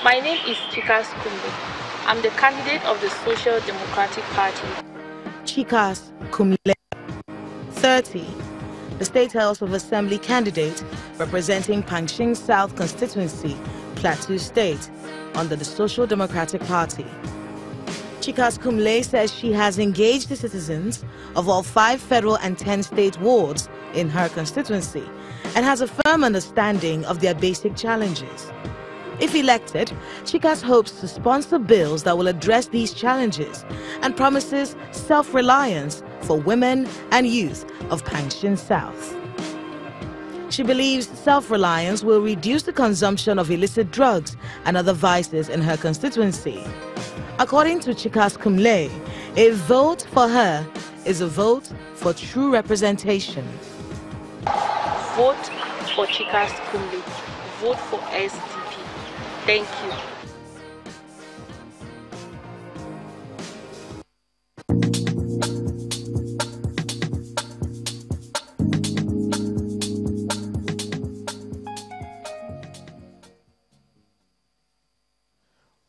My name is Chikas Kumle. I'm the candidate of the Social Democratic Party. Chikas Kumle, 30, the State House of Assembly candidate representing Pankshin South constituency, Plateau State, under the Social Democratic Party. Chikas Kumle says she has engaged the citizens of all 5 federal and 10 state wards in her constituency and has a firm understanding of their basic challenges. If elected, Chikas hopes to sponsor bills that will address these challenges and promises self-reliance for women and youth of Pankshin South. She believes self-reliance will reduce the consumption of illicit drugs and other vices in her constituency. According to Chikas Kumle, a vote for her is a vote for true representation. Vote for Chikas Kumle. Vote for SDP. Thank you.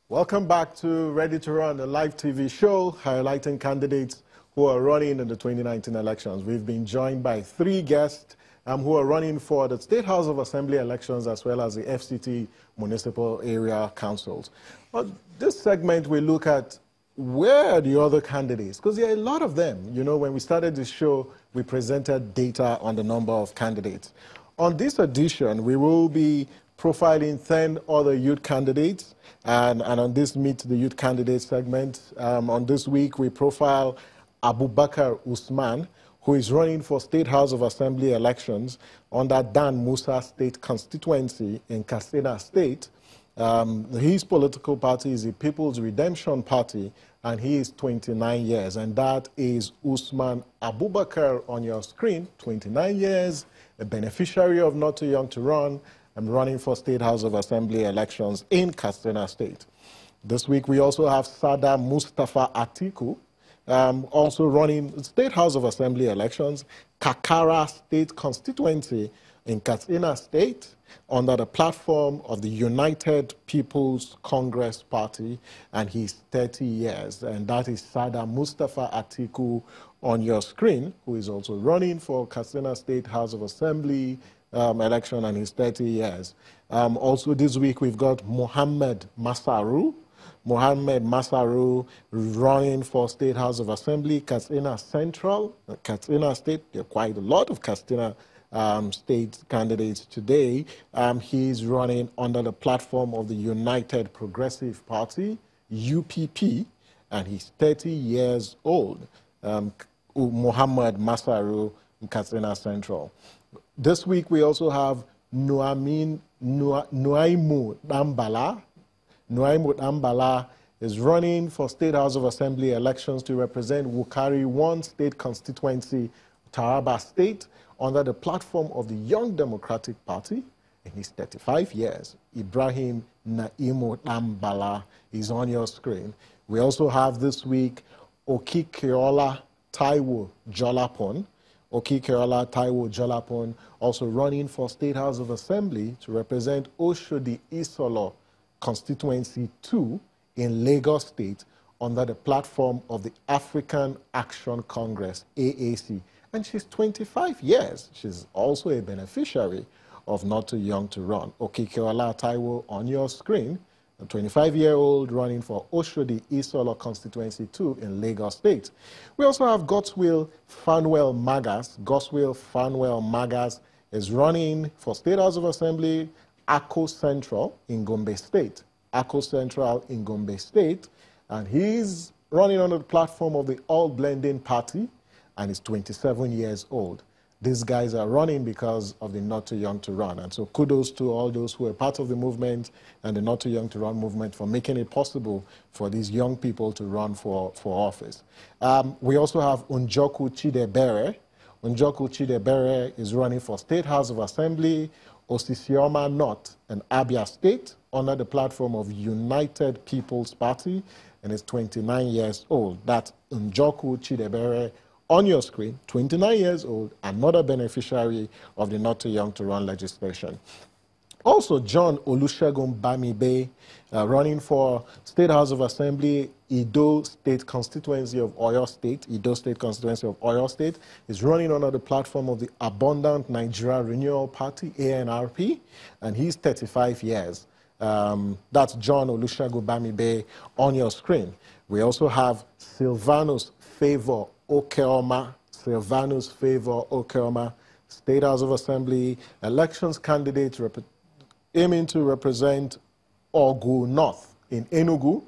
Welcome back to Ready to Run, a live TV show highlighting candidates who are running in the 2019 elections. We've been joined by 3 guests who are running for the State House of Assembly elections as well as the FCT Municipal Area Councils. But this segment we look at where are the other candidates, because there are a lot of them. You know, when we started this show, we presented data on the number of candidates. On this edition, we will be profiling 10 other youth candidates, and on this Meet the Youth Candidate segment, on this week, we profile Abubakar Usman, who is running for State House of Assembly elections under Dan Musa State constituency in Katsina State. His political party is the People's Redemption Party, and he is 29 years. And that is Usman Abubakar on your screen, 29 years, a beneficiary of Not Too Young to Run, and running for State House of Assembly elections in Katsina State. This week, we also have Sada Mustafa Atiku, also running State House of Assembly elections, Kakara State constituency in Katsina State, under the platform of the United People's Congress Party, and he's 30 years. And that is Sada Mustafa Atiku on your screen, who is also running for Katsina State House of Assembly election, and he's 30 years. Also this week, we've got Mohammed Masaru. Mohammed Masaru running for State House of Assembly, Katsina Central, Katsina State. There are quite a lot of Katsina State candidates today. He's running under the platform of the United Progressive Party, UPP, and he's 30 years old. Mohammed Masaru, Katsina Central. This week, we also have Nuaimu Dambala. Nuaimu Dambala is running for State House of Assembly elections to represent Wukari 1 State constituency, Taraba State, under the platform of the Young Democratic Party, and he's 35 years. Ibrahim Naimu Dambala is on your screen. We also have this week Okikeola Taiwo Jolapon. Okikeola Taiwo Jolapon also running for State House of Assembly to represent Oshodi Isolo Constituency 2 in Lagos State under the platform of the African Action Congress, AAC. And she's 25 years. She's also a beneficiary of Not Too Young to Run. Okikeola Taiwo on your screen, a 25-year-old running for Oshodi Isolo Constituency 2 in Lagos State. We also have Godswill Fanwell Magas. Godswill Fanwell Magas is running for State House of Assembly, Akko Central in Gombe State. Akko Central in Gombe State. And he's running under the platform of the All Blending Party, and he's 27 years old. These guys are running because of the Not Too Young to Run. And so kudos to all those who are part of the movement and the Not Too Young to Run movement for making it possible for these young people to run for office. We also have Unjoku Chidebere. Unjoku Chidebere is running for State House of Assembly, Osisioma North and Abia State under the platform of United People's Party, and is 29 years old. That's Unjoku Chidebere on your screen, 29 years old, another beneficiary of the Not Too Young to Run legislation. Also, John Olusegun Bamibe, running for State House of Assembly, Edo State Constituency of Oyo State, Edo State Constituency of Oyo State, is running under the platform of the Abundant Nigeria Renewal Party, ANRP, and he's 35 years. That's John Olusegun Bamibe on your screen. We also have Silvanus Favor Okeoma, Silvanus Favor Okeoma, State House of Assembly elections candidate aiming to represent Ogu North in Enugu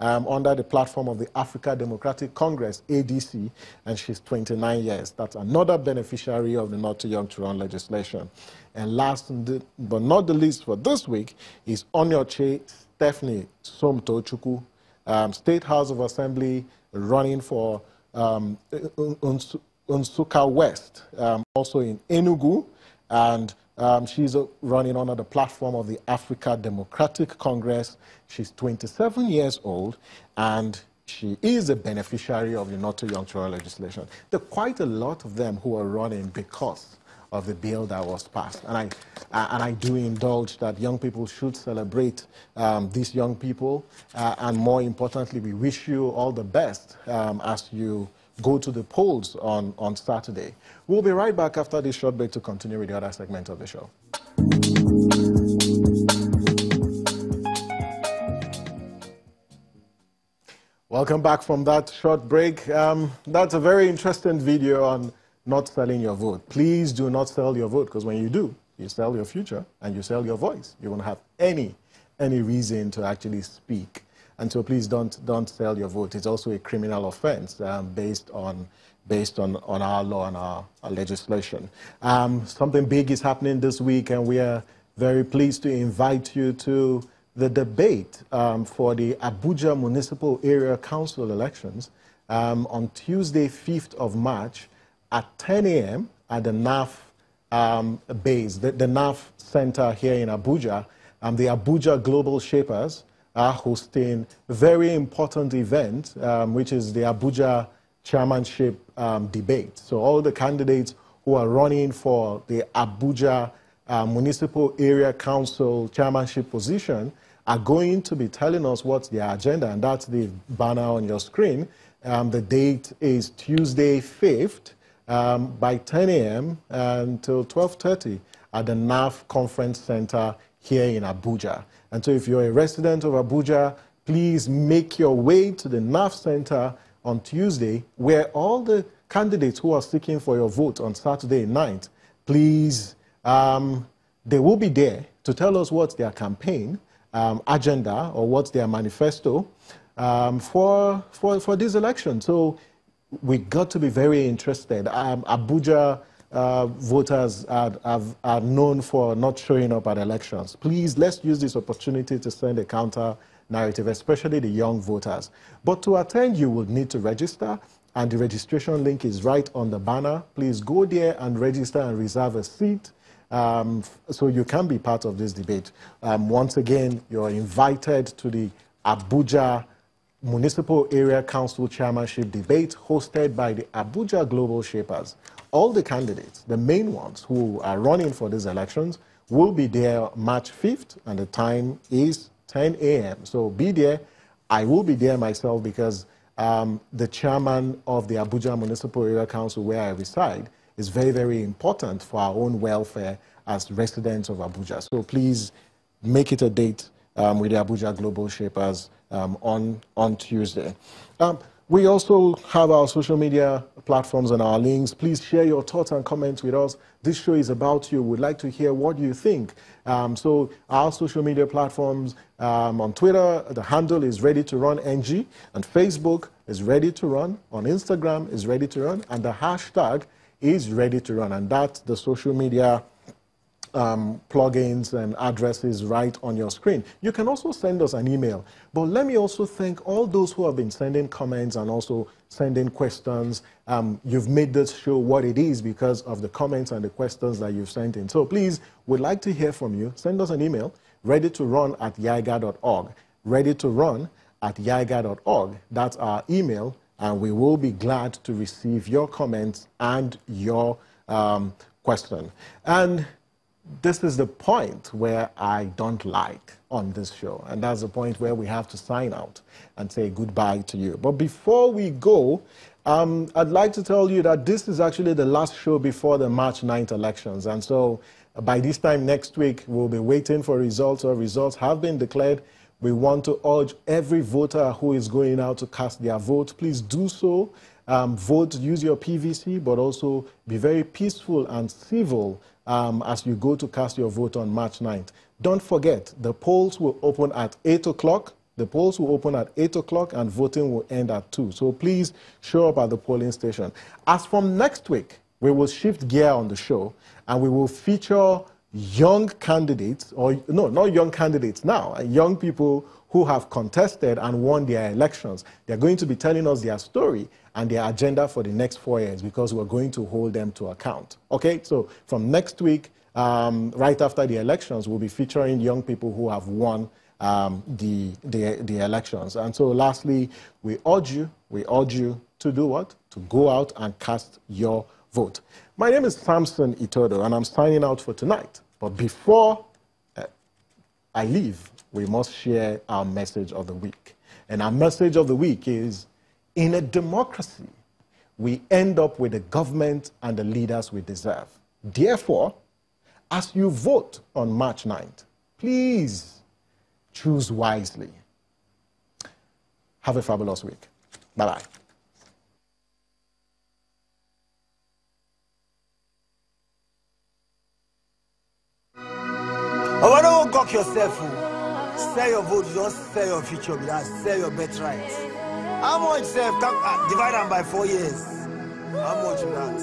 under the platform of the Africa Democratic Congress, ADC, and she's 29 years. That's another beneficiary of the Not Too Young to Run legislation. And last but not the least for this week is Onyoche Stephanie Somtochukwu, State House of Assembly running for Nsukka West, also in Enugu, and she's running under the platform of the Africa Democratic Congress. She's 27 years old, and she is a beneficiary of the Not Too Young to Run legislation. There are quite a lot of them who are running because of the bill that was passed. And I do indulge that young people should celebrate these young people, and more importantly, we wish you all the best as you go to the polls on Saturday. We'll be right back after this short break to continue with the other segment of the show. Welcome back from that short break. That's a very interesting video on not selling your vote. Please do not sell your vote, because when you do, you sell your future and you sell your voice. You won't have any reason to actually speak. And so please don't sell your vote. It's also a criminal offense based on our law and our legislation. Something big is happening this week, and we are very pleased to invite you to the debate for the Abuja Municipal Area Council elections on Tuesday, 5th of March at 10 a.m. at the NAF base, the NAF Center here in Abuja. The Abuja Global Shapers are hosting a very important event, which is the Abuja Chairmanship debate. So all the candidates who are running for the Abuja Municipal Area Council Chairmanship position are going to be telling us what's their agenda, and that's the banner on your screen. The date is Tuesday, 5th, by 10 a.m. until 12:30 at the NAF Conference Center here in Abuja. And so if you're a resident of Abuja, please make your way to the NAF Center on Tuesday, where all the candidates who are seeking for your vote on Saturday night, please, they will be there to tell us what's their campaign agenda or what's their manifesto for this election. So we got to be very interested. Abuja voters are known for not showing up at elections. Please, let's use this opportunity to send a counter narrative, especially the young voters. But to attend, you will need to register, and the registration link is right on the banner. Please go there and register and reserve a seat so you can be part of this debate. Once again, you're invited to the Abuja Municipal Area Council Chairmanship debate hosted by the Abuja Global Shapers. All the candidates, the main ones who are running for these elections, will be there March 5th, and the time is 10 a.m. So be there. I will be there myself because the chairman of the Abuja Municipal Area Council, where I reside, is very, very important for our own welfare as residents of Abuja. So please make it a date with the Abuja Global Shapers on Tuesday. We also have our social media platforms and our links. Please share your thoughts and comments with us. This show is about you. We'd like to hear what you think. So our social media platforms, on Twitter, the handle is Ready to Run NG, and Facebook is Ready to Run, on Instagram is Ready to Run, and the hashtag is Ready to Run. And that's the social media plugins and addresses right on your screen. You can also send us an email. But let me also thank all those who have been sending comments and also sending questions. You've made this show what it is because of the comments and the questions that you've sent in. So please, we'd like to hear from you. Send us an email, readytorun@yiga.org. readytorun@yiga.org. That's our email, and we will be glad to receive your comments and your question. And this is the point where I don't like on this show. And that's the point where we have to sign out and say goodbye to you. But before we go, I'd like to tell you that this is actually the last show before the March 9th elections. And so by this time next week, we'll be waiting for results, or results have been declared. We want to urge every voter who is going out to cast their vote, please do so. Vote, use your PVC, but also be very peaceful and civil as you go to cast your vote on March 9th. Don't forget, the polls will open at 8 o'clock. The polls will open at 8 o'clock and voting will end at 2. So please show up at the polling station. As from next week, we will shift gear on the show and we will feature young candidates, or no, not young candidates now, young people who have contested and won their elections. They're going to be telling us their story and their agenda for the next 4 years, because we're going to hold them to account. Okay, so from next week, right after the elections, we'll be featuring young people who have won the elections. And so lastly, we urge you to do what? To go out and cast your vote. My name is Samson Itodo, and I'm signing out for tonight. But before I leave, we must share our message of the week. And our message of the week is, in a democracy, we end up with the government and the leaders we deserve. Therefore, as you vote on March 9th, please choose wisely. Have a fabulous week. Bye-bye. Oh, I don't gawk yourself. Sell your vote, you don't sell your future, but sell your birthright. How much self divide them by 4 years? How much of that?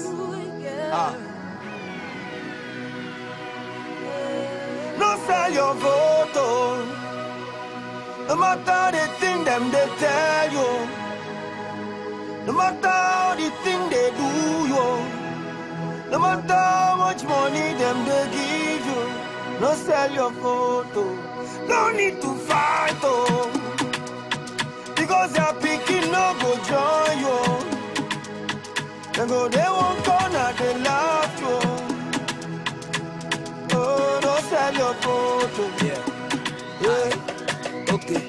No sell your vote, oh. No matter the thing them they tell you. No matter the thing they do you. No matter how much money them they give you. No sell your photo. No need to fight, oh. Because your picking no go join you. They won't corner, they laugh you. Oh, no sell your photo. Yeah. Okay.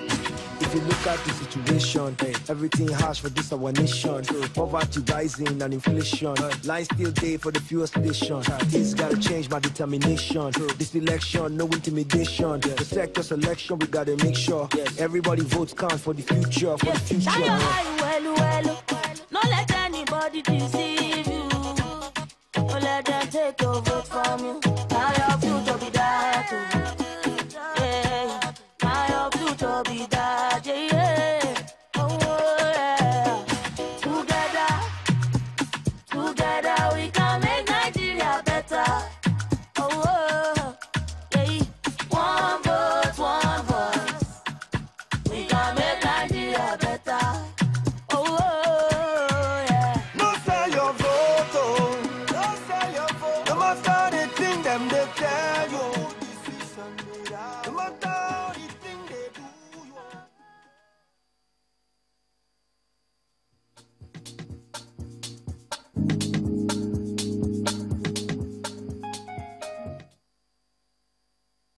If you look at the situation, everything harsh for this our nation. Poverty rising and inflation. Line still there for the fuel station. Things gotta change, my determination. This election, no intimidation. Protect us election, we gotta make sure everybody votes count for the future. For the future. Shine your eye, well. Don't let anybody deceive you. Don't let them take your vote from you. Now your future be that. Yeah, now your future be that.